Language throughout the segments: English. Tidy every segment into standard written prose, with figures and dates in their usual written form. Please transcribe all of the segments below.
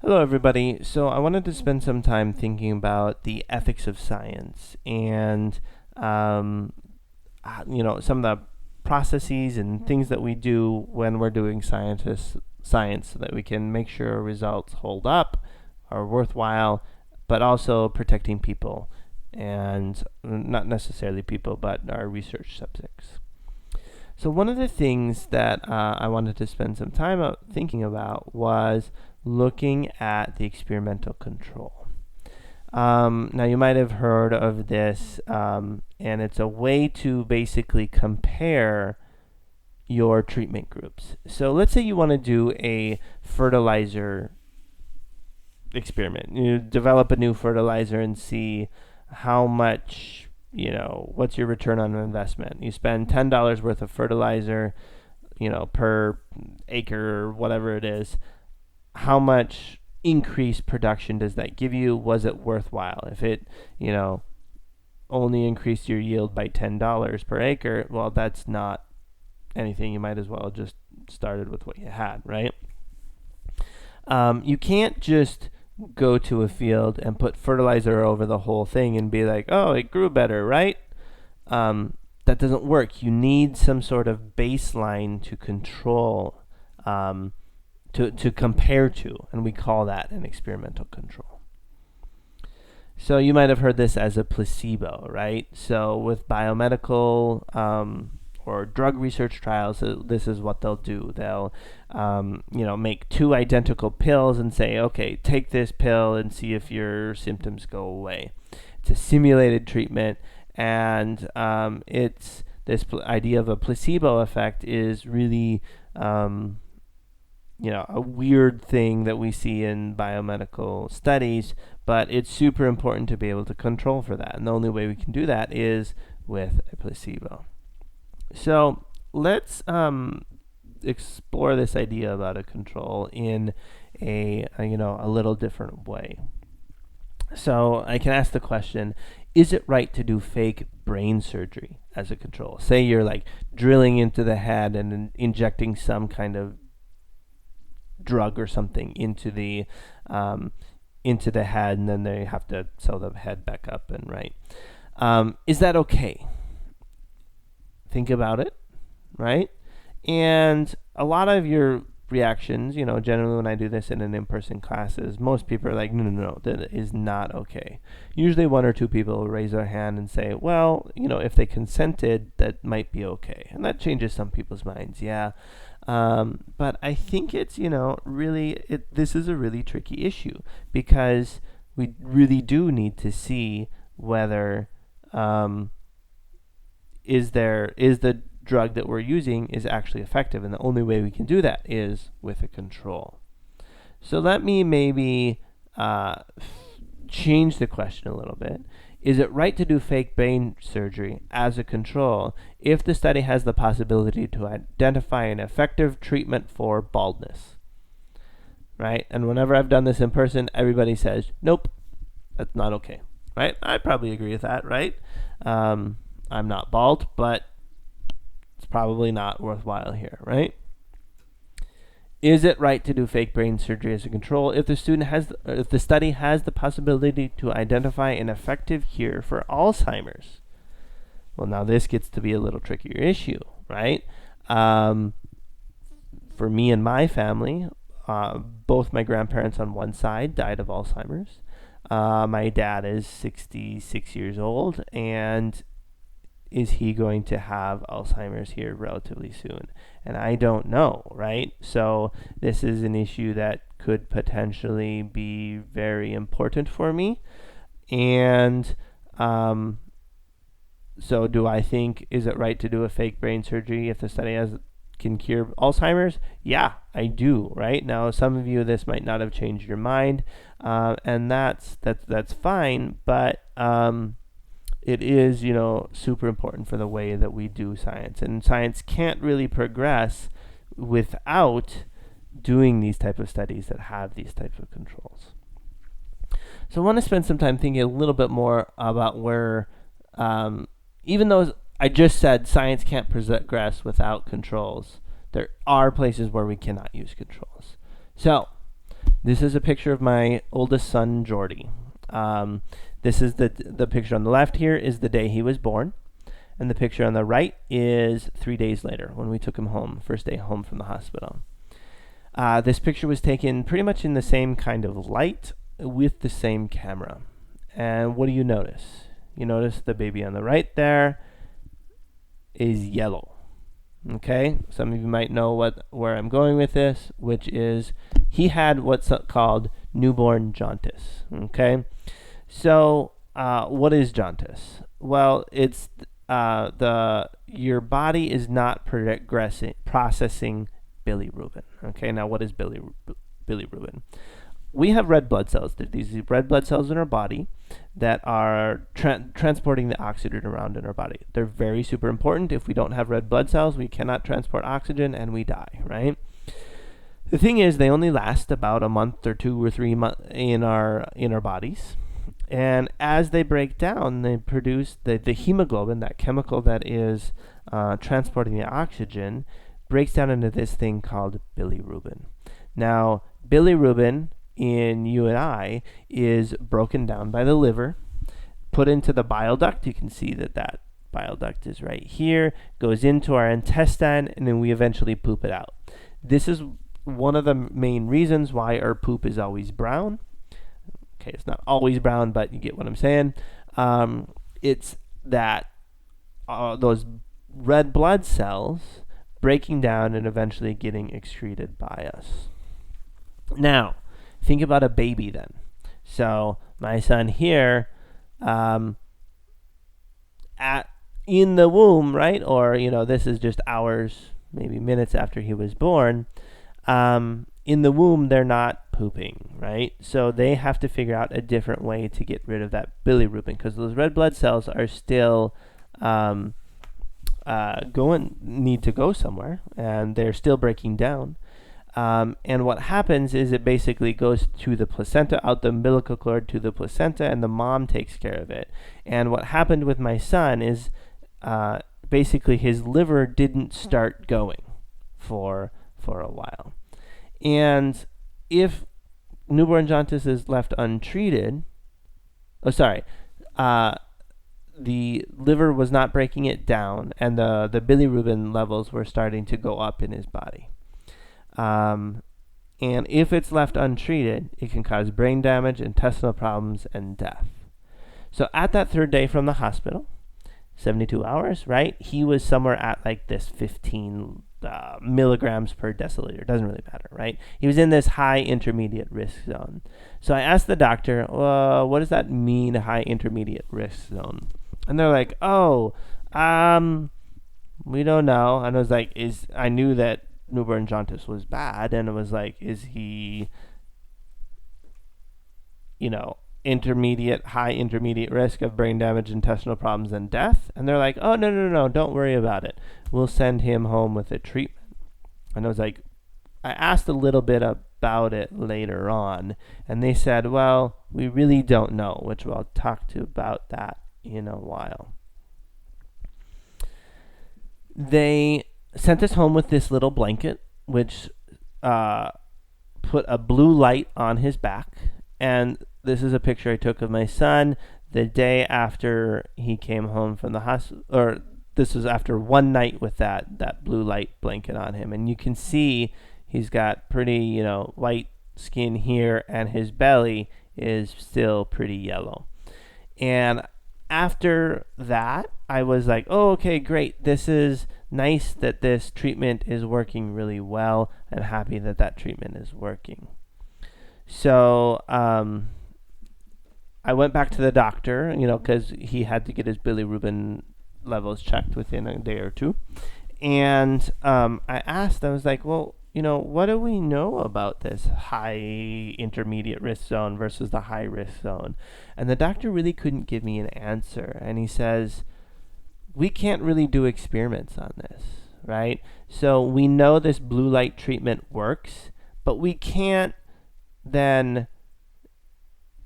Hello, everybody. So I wanted to spend some time thinking about the ethics of science and, um, some of the processes and things that we do when we're doing science so that we can make sure results hold up, are worthwhile, but also protecting people and not necessarily people, but our research subjects. So one of the things that I wanted to spend some time thinking about was looking at the experimental control. Now you might have heard of this, and it's a way to basically compare your treatment groups. So let's say you want to do a fertilizer experiment. You develop a new fertilizer and see how much, what's your return on investment. You spend $10 worth of fertilizer, per acre or whatever it is. How much increased production does that give you? Was it worthwhile? If it, only increased your yield by $10 per acre, well, that's not anything. You might as well just started with what you had, right? You can't just go to a field and put fertilizer over the whole thing and be like, oh, it grew better, right? That doesn't work. You need some sort of baseline to control, to compare to, and we call that an experimental control. So you might have heard this as a placebo, right? So with biomedical or drug research trials, this is what they'll do. They'll, make two identical pills and say, okay, take this pill and see if your symptoms go away. It's a simulated treatment, and it's this idea of a placebo effect is really, a weird thing that we see in biomedical studies, but it's super important to be able to control for that. And the only way we can do that is with a placebo. So let's explore this idea about a control in a little different way. So I can ask the question, is it right to do fake brain surgery as a control? Say you're like drilling into the head and injecting some kind of drug or something into the head, and then they have to sew the head back up and right. Is that okay? Think about it, right? And a lot of your reactions, generally when I do this in an in-person classes, most people are like, no, that is not okay. Usually one or two people will raise their hand and say, well, if they consented, that might be okay. And that changes some people's minds, yeah. But I think it's, this is a really tricky issue because we really do need to see whether, is the drug that we're using is actually effective, and the only way we can do that is with a control. So let me maybe change the question a little bit. Is it right to do fake brain surgery as a control if the study has the possibility to identify an effective treatment for baldness? Right? And whenever I've done this in person, everybody says, nope, that's not okay. Right? I probably agree with that, right? I'm not bald, but it's probably not worthwhile here, right? Is it right to do fake brain surgery as a control if the study has the possibility to identify an effective cure for Alzheimer's? Well, now this gets to be a little trickier issue, right? For me and my family, both my grandparents on one side died of Alzheimer's. My dad is 66 years old, and is he going to have Alzheimer's here relatively soon? And I don't know, right? So this is an issue that could potentially be very important for me. And so do I think, is it right to do a fake brain surgery if the study can cure Alzheimer's? Yeah, I do, right? Now, some of you, this might not have changed your mind, and that's fine, but it is, super important for the way that we do science. And science can't really progress without doing these type of studies that have these types of controls. So I want to spend some time thinking a little bit more about where, even though I just said science can't progress without controls, there are places where we cannot use controls. So This is a picture of my oldest son, Jordy. This is the picture on the left here is the day he was born. And the picture on the right is 3 days later when we took him home, first day home from the hospital. This picture was taken pretty much in the same kind of light with the same camera. And what do you notice? You notice the baby on the right there is yellow. Okay, some of you might know where I'm going with this, which is he had what's called newborn jaundice. Okay, so what is jaundice? Well, it's your body is not processing bilirubin. Okay, now what is bilirubin? We have red blood cells. There's these red blood cells in our body that are transporting the oxygen around in our body. They're very super important. If we don't have red blood cells, we cannot transport oxygen and we die, right? The thing is, they only last about a month or 2 or 3 months in our bodies. And as they break down, they produce the hemoglobin, that chemical that is transporting the oxygen, breaks down into this thing called bilirubin. Now, bilirubin in you and I is broken down by the liver, put into the bile duct. You can see that bile duct is right here, goes into our intestine, and then we eventually poop it out. This is one of the main reasons why our poop is always brown. Okay, it's not always brown, but you get what I'm saying. It's that those red blood cells breaking down and eventually getting excreted by us. Now, think about a baby then. So my son here, in the womb, right? Or, this is just hours, maybe minutes after he was born. In the womb, they're not pooping, right? So they have to figure out a different way to get rid of that bilirubin because those red blood cells are still need to go somewhere, and they're still breaking down. And what happens is it basically goes to the placenta, out the umbilical cord to the placenta, and the mom takes care of it. And what happened with my son is basically his liver didn't start going for a while. And if newborn jaundice is left untreated, the liver was not breaking it down, and the bilirubin levels were starting to go up in his body. And if it's left untreated, it can cause brain damage, intestinal problems, and death. So at that third day from the hospital, 72 hours, right? He was somewhere at like this 15 milligrams per deciliter. Doesn't really matter, right? He was in this high intermediate risk zone. So I asked the doctor, what does that mean, high intermediate risk zone? And they're like, we don't know. And I was like, I knew that newborn jaundice was bad, and it was like, is he, high intermediate risk of brain damage, intestinal problems, and death? And they're like, oh, no, don't worry about it. We'll send him home with a treatment. And I was like, I asked a little bit about it later on, and they said, well, we really don't know, which I'll talk to about that in a while. They sent us home with this little blanket, which put a blue light on his back. And this is a picture I took of my son the day after he came home from the hospital, or this was after one night with that blue light blanket on him. And you can see he's got pretty, white skin here, and his belly is still pretty yellow. And after that, I was like, oh, okay, great. This is nice that this treatment is working really well, and happy that treatment is working. So I went back to the doctor, because he had to get his bilirubin levels checked within a day or two. And I was like, well, what do we know about this high intermediate risk zone versus the high risk zone? And the doctor really couldn't give me an answer. And he says, we can't really do experiments on this, right? So we know this blue light treatment works, but we can't then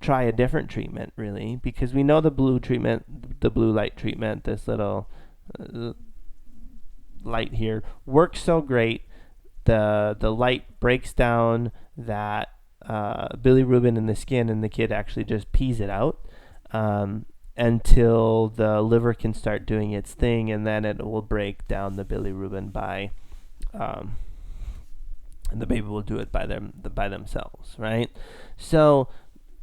try a different treatment, really, because we know the blue light treatment, this little light here, works so great. The light breaks down that bilirubin in the skin, and the kid actually just pees it out until the liver can start doing its thing, and then it will break down the bilirubin by, and the baby will do it by themselves, right? So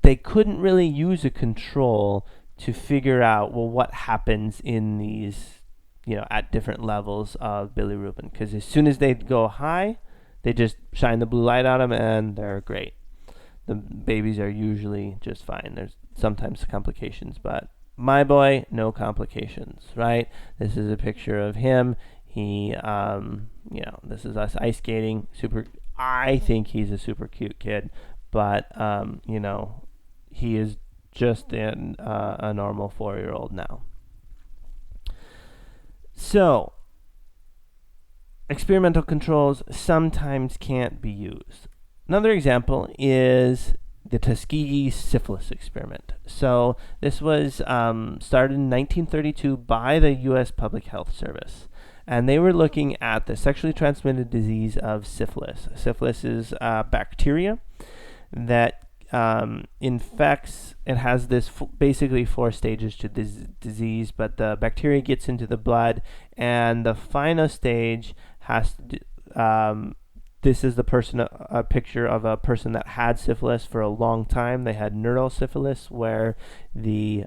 they couldn't really use a control to figure out, well, what happens in these, at different levels of bilirubin, because as soon as they go high, they just shine the blue light on them and they're great. The babies are usually just fine. There's sometimes complications, but my boy, no complications, right? This is a picture of him. He, this is us ice skating. I think he's a super cute kid, but, he is just a normal 4-year-old now. So, experimental controls sometimes can't be used. Another example is the Tuskegee syphilis experiment. So this was started in 1932 by the U.S. Public Health Service. And they were looking at the sexually transmitted disease of syphilis. Syphilis is bacteria that infects. It has this basically 4 stages to this disease, but the bacteria gets into the blood, and the final stage has to this is a picture of a person that had syphilis for a long time. They had neurosyphilis, where the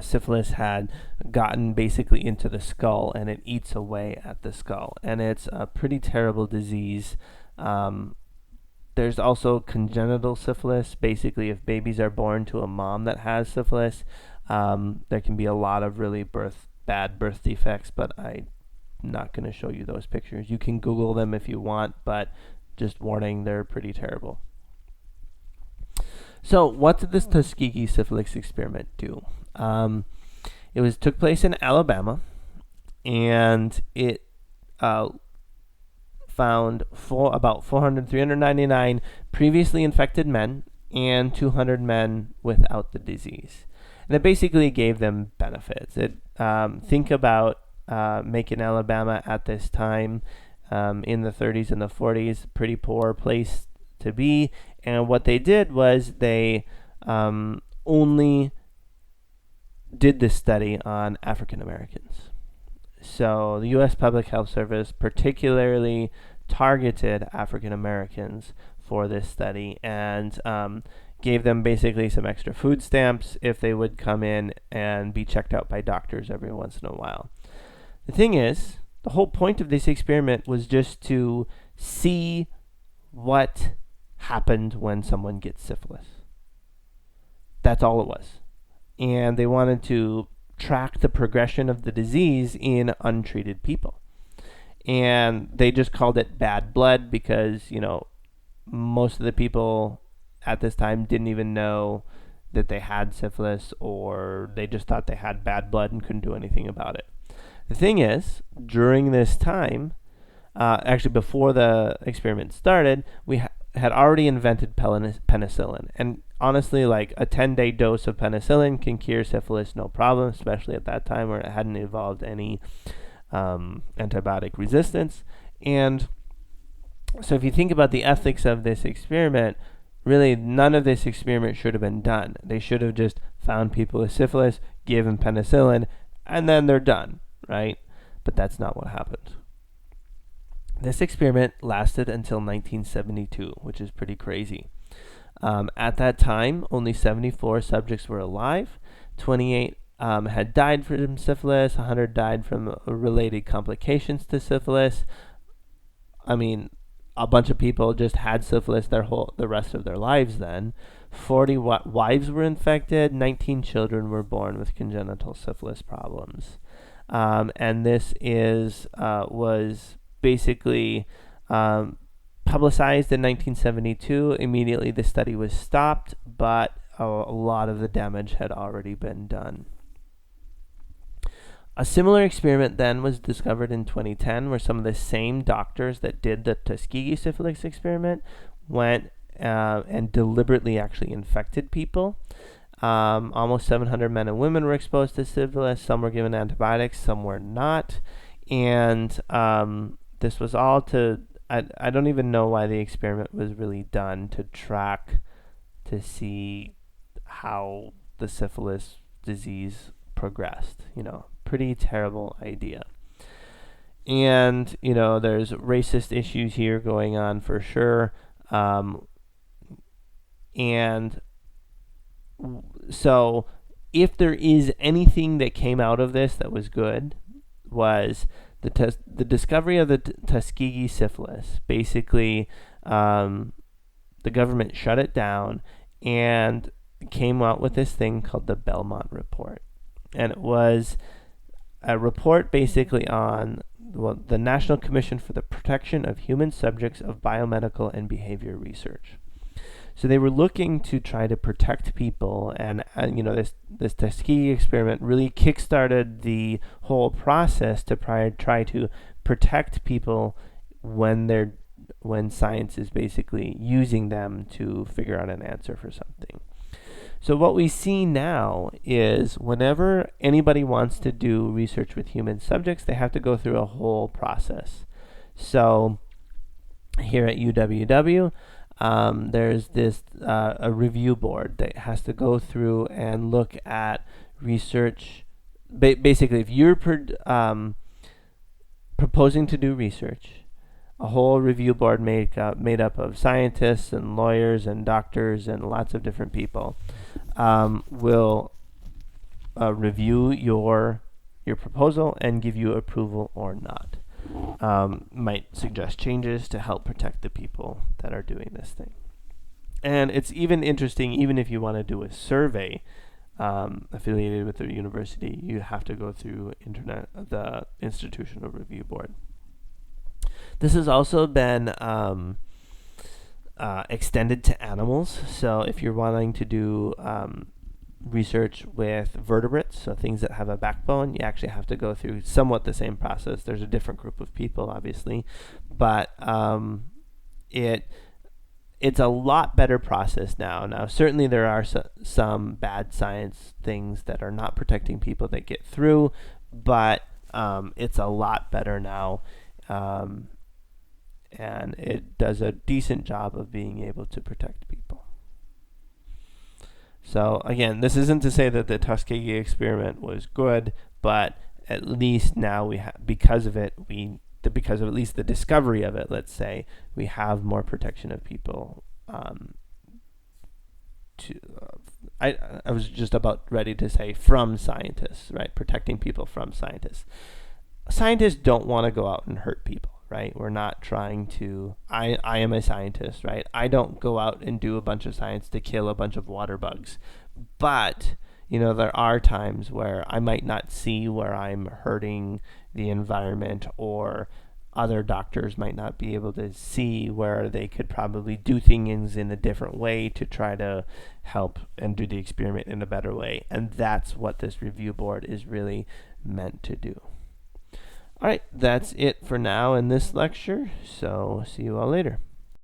syphilis had gotten basically into the skull, and it eats away at the skull. And it's a pretty terrible disease. There's also congenital syphilis. Basically, if babies are born to a mom that has syphilis, there can be a lot of really bad birth defects, but I'm not going to show you those pictures. You can Google them if you want, but just warning, they're pretty terrible. So what did this Tuskegee syphilis experiment do? It took place in Alabama, and it found about 399 previously infected men and 200 men without the disease. And it basically gave them benefits. Think about Macon, Alabama at this time in the 30s and the 40s, pretty poor place to be. And what they did was they only did this study on African Americans. So the U.S. Public Health Service particularly targeted African Americans for this study, and gave them basically some extra food stamps if they would come in and be checked out by doctors every once in a while. The thing is, the whole point of this experiment was just to see what happened when someone gets syphilis. That's all it was. And they wanted to track the progression of the disease in untreated people. And they just called it bad blood because, most of the people at this time didn't even know that they had syphilis, or they just thought they had bad blood and couldn't do anything about it. The thing is, during this time, actually before the experiment started, we had already invented penicillin. And honestly, like a 10-day dose of penicillin can cure syphilis no problem, especially at that time where it hadn't evolved any antibiotic resistance. And so if you think about the ethics of this experiment, really none of this experiment should have been done. They should have just found people with syphilis, give them penicillin, and then they're done, right? But that's not what happened. This experiment lasted until 1972, which is pretty crazy. At that time, only 74 subjects were alive. 28 had died from syphilis. 100 died from related complications to syphilis. I mean, a bunch of people just had syphilis the rest of their lives then. 40 wives were infected. 19 children were born with congenital syphilis problems. And this was basically publicized in 1972. Immediately the study was stopped, but a lot of the damage had already been done. A similar experiment then was discovered in 2010, where some of the same doctors that did the Tuskegee syphilis experiment went and deliberately actually infected people. Almost 700 men and women were exposed to syphilis. Some were given antibiotics, some were not. And this was all to I don't even know why the experiment was really done to track to see how the syphilis disease progressed. Pretty terrible idea. And, there's racist issues here going on for sure. And so if there is anything that came out of this that was good, was the discovery of the Tuskegee syphilis. Basically, the government shut it down and came out with this thing called the Belmont Report. And it was a report basically on the National Commission for the Protection of Human Subjects of Biomedical and Behavior Research. So they were looking to try to protect people, and this Tuskegee experiment really kickstarted the whole process to try to protect people when science is basically using them to figure out an answer for something. So what we see now is whenever anybody wants to do research with human subjects, they have to go through a whole process. So here at UWW, there's this a review board that has to go through and look at research. Basically, if you're proposing to do research, a whole review board made up of scientists and lawyers and doctors and lots of different people will review your proposal and give you approval or not. Might suggest changes to help protect the people that are doing this thing. And it's even interesting, even if you want to do a survey affiliated with the university, you have to go through the Institutional Review Board. This has also been extended to animals. So if you're wanting to do research with vertebrates, so things that have a backbone, you actually have to go through somewhat the same process. There's a different group of people, obviously, but it's a lot better process now. Now, certainly there are some bad science things that are not protecting people that get through, but it's a lot better now, and it does a decent job of being able to protect people. So again, this isn't to say that the Tuskegee experiment was good, but at least now because of at least the discovery of it, let's say, we have more protection of people. I was just about ready to say from scientists, right? Protecting people from scientists. Scientists don't want to go out and hurt people, right? We're not trying to. I am a scientist, right? I don't go out and do a bunch of science to kill a bunch of water bugs. But, there are times where I might not see where I'm hurting the environment, or other doctors might not be able to see where they could probably do things in a different way to try to help and do the experiment in a better way. And that's what this review board is really meant to do. All right, that's it for now in this lecture. So see you all later.